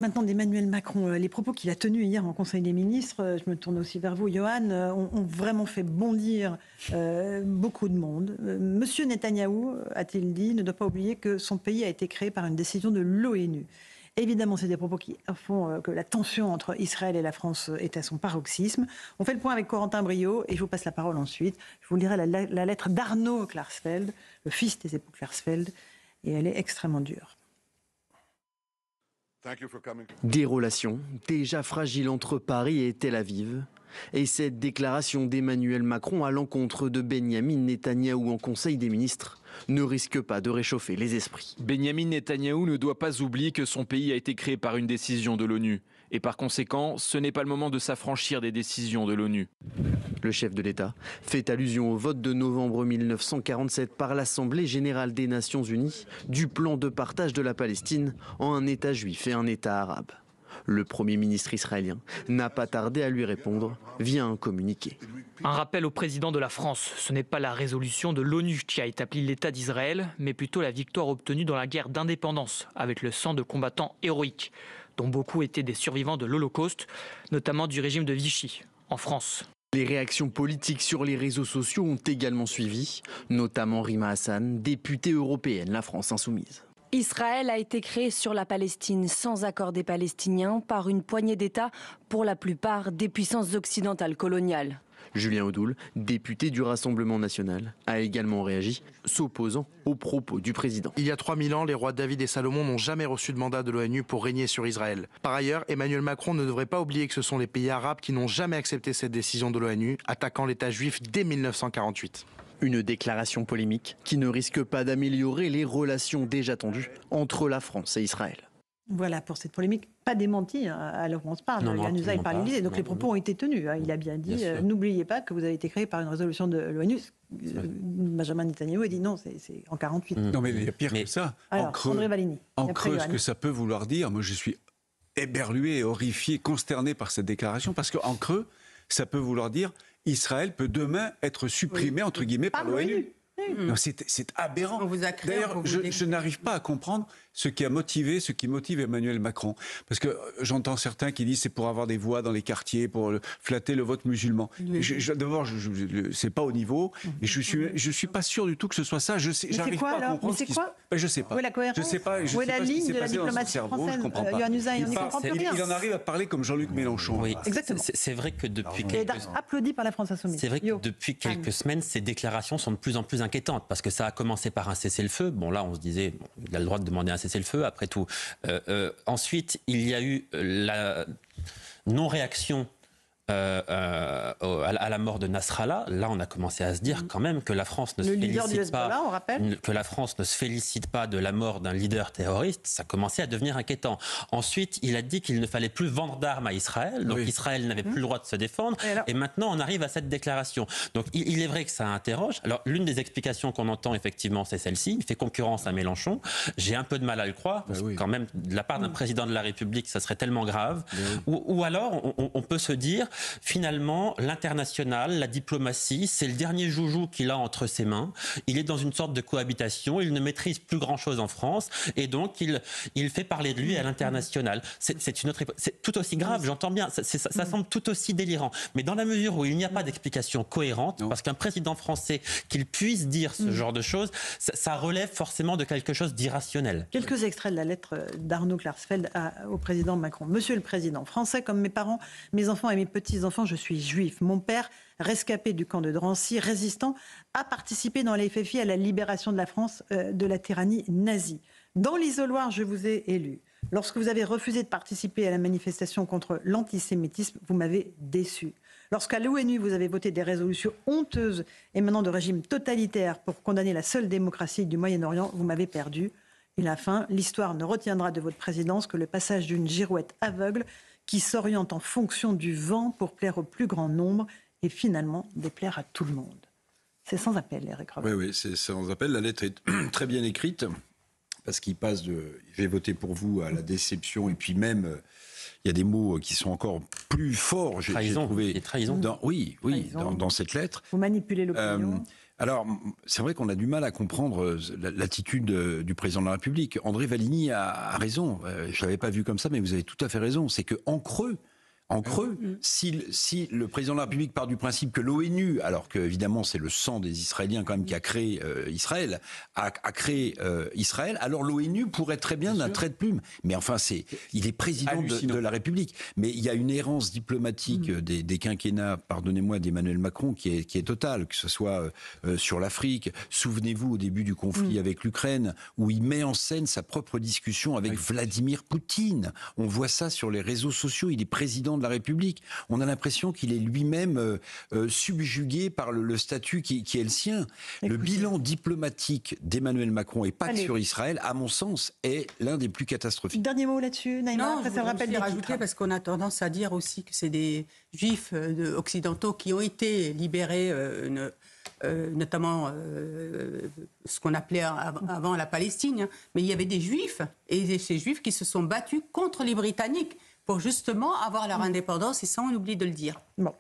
Maintenant d'Emmanuel Macron, les propos qu'il a tenus hier en Conseil des ministres, je me tourne aussi vers vous, Johan, ont vraiment fait bondir beaucoup de monde. Monsieur Netanyahou, a-t-il dit, ne doit pas oublier que son pays a été créé par une décision de l'ONU. Évidemment, c'est des propos qui font que la tension entre Israël et la France est à son paroxysme. On fait le point avec Corentin Brio et je vous passe la parole ensuite. Je vous lirai la lettre d'Arnaud Klarsfeld, le fils des époux Klarsfeld, et elle est extrêmement dure. Des relations déjà fragiles entre Paris et Tel Aviv. Et cette déclaration d'Emmanuel Macron à l'encontre de Benyamin Netanyahou en Conseil des ministres ne risque pas de réchauffer les esprits. Benyamin Netanyahou ne doit pas oublier que son pays a été créé par une décision de l'ONU. Et par conséquent, ce n'est pas le moment de s'affranchir des décisions de l'ONU. Le chef de l'État fait allusion au vote de novembre 1947 par l'Assemblée générale des Nations unies du plan de partage de la Palestine en un État juif et un État arabe. Le Premier ministre israélien n'a pas tardé à lui répondre via un communiqué. Un rappel au président de la France, ce n'est pas la résolution de l'ONU qui a établi l'État d'Israël, mais plutôt la victoire obtenue dans la guerre d'indépendance avec le sang de combattants héroïques, dont beaucoup étaient des survivants de l'Holocauste, notamment du régime de Vichy, en France. Les réactions politiques sur les réseaux sociaux ont également suivi, notamment Rima Hassan, députée européenne, la France insoumise. Israël a été créé sur la Palestine sans accord des Palestiniens par une poignée d'États, pour la plupart des puissances occidentales coloniales. Julien Audoul, député du Rassemblement national, a également réagi, s'opposant aux propos du président. Il y a 3000 ans, les rois David et Salomon n'ont jamais reçu de mandat de l'ONU pour régner sur Israël. Par ailleurs, Emmanuel Macron ne devrait pas oublier que ce sont les pays arabes qui n'ont jamais accepté cette décision de l'ONU, attaquant l'État juif dès 1948. Une déclaration polémique qui ne risque pas d'améliorer les relations déjà tendues entre la France et Israël. Voilà pour cette polémique, pas démentie à l'heure où on se parle. Yanouza est par l'Élysée, donc les propos ont été tenus. Il a bien dit, n'oubliez pas que vous avez été créé par une résolution de l'ONU. Benjamin Netanyahou a dit non, c'est en 48. Non mais il y a pire que ça. Alors, André Valigny. En creux, ce que ça peut vouloir dire, moi je suis éberlué, horrifié, consterné par cette déclaration, parce qu'en creux, ça peut vouloir dire Israël peut demain être supprimé, entre guillemets, par l'ONU. Non, c'est aberrant. D'ailleurs, je n'arrive pas à comprendre ce qui motive Emmanuel Macron. Parce que j'entends certains qui disent c'est pour avoir des voix dans les quartiers, pour flatter le vote musulman. D'abord, c'est pas au niveau. Et je suis pas sûr du tout que ce soit ça. J'arrive pas à comprendre. Mais c'est quoi Je sais pas. Où est la cohérence? Je sais pas. Où est la ligne de la diplomatie française? Je comprends pas. Il en arrive à parler comme Jean-Luc Mélenchon. Oui, exactement. C'est vrai que depuis applaudi par la France insoumise. C'est vrai que depuis quelques semaines, ces déclarations sont de plus en plus inquiétantes parce que ça a commencé par un cessez-le-feu. Bon, là, on se disait, il a le droit de demander un cessez-le-feu, après tout. Ensuite, il y a eu la non-réaction à la mort de Nasrallah. Là, on a commencé à se dire quand même que la France ne se félicite pas. On rappelle. Que la France ne se félicite pas de la mort d'un leader terroriste. Ça commençait à devenir inquiétant. Ensuite, il a dit qu'il ne fallait plus vendre d'armes à Israël. Donc Israël n'avait plus le droit de se défendre. Et maintenant, on arrive à cette déclaration. Donc il est vrai que ça interroge. Alors l'une des explications qu'on entend effectivement, c'est celle-ci. Il fait concurrence à Mélenchon. J'ai un peu de mal à le croire parce que quand même, de la part d'un président de la République, ça serait tellement grave. Ou alors, on peut se dire finalement, l'international, la diplomatie, c'est le dernier joujou qu'il a entre ses mains. Il est dans une sorte de cohabitation. Il ne maîtrise plus grand-chose en France. Et donc, il fait parler de lui à l'international. C'est une autre époque. C'est tout aussi grave, j'entends bien. Ça semble tout aussi délirant. Mais dans la mesure où il n'y a pas d'explication cohérente, parce qu'un président français, qu'il puisse dire ce genre de choses, ça relève forcément de quelque chose d'irrationnel. Quelques extraits de la lettre d'Arnaud Klarsfeld au président Macron. Monsieur le Président, français comme mes parents, mes enfants et mes petits-enfants, je suis juif. Mon père, rescapé du camp de Drancy, résistant, a participé dans les FFI à la libération de la France de la tyrannie nazie. Dans l'isoloir, je vous ai élu. Lorsque vous avez refusé de participer à la manifestation contre l'antisémitisme, vous m'avez déçu. Lorsqu'à l'ONU, vous avez voté des résolutions honteuses émanant de régimes totalitaires pour condamner la seule démocratie du Moyen-Orient, vous m'avez perdu. Et la fin, l'histoire ne retiendra de votre présidence que le passage d'une girouette aveugle qui s'oriente en fonction du vent pour plaire au plus grand nombre et finalement déplaire à tout le monde. C'est sans appel, Éric Revel. Oui, c'est sans appel. La lettre est très bien écrite parce qu'il passe de « j'ai voté pour vous » à la déception et puis même il y a des mots qui sont encore plus forts. J'ai trouvé des trahisons. Dans cette lettre. Vous manipulez l'opinion. Alors, c'est vrai qu'on a du mal à comprendre l'attitude du président de la République. André Valigny a raison. Je l'avais pas vu comme ça, mais vous avez tout à fait raison. C'est que en creux, si le président de la République part du principe que l'ONU, alors que évidemment c'est le sang des Israéliens quand même qui a créé Israël, a créé Israël, alors l'ONU pourrait très bien d'un trait de plume. Mais enfin, il est président de la République. Mais il y a une errance diplomatique des quinquennats, pardonnez-moi, d'Emmanuel Macron qui est totale, que ce soit sur l'Afrique. Souvenez-vous au début du conflit avec l'Ukraine, où il met en scène sa propre discussion avec Vladimir Poutine. On voit ça sur les réseaux sociaux. Il est président de la République. On a l'impression qu'il est lui-même subjugué par le statut qui est le sien. Le bilan diplomatique d'Emmanuel Macron et pas que sur Israël, à mon sens, est l'un des plus catastrophiques. Dernier mot là-dessus, Naïma. Non, je voudrais rajouter parce qu'on a tendance à dire aussi que c'est des juifs occidentaux qui ont été libérés, notamment ce qu'on appelait avant la Palestine. Mais il y avait des juifs, et ces juifs qui se sont battus contre les Britanniques pour justement avoir leur indépendance, et ça on oublie de le dire. Bon,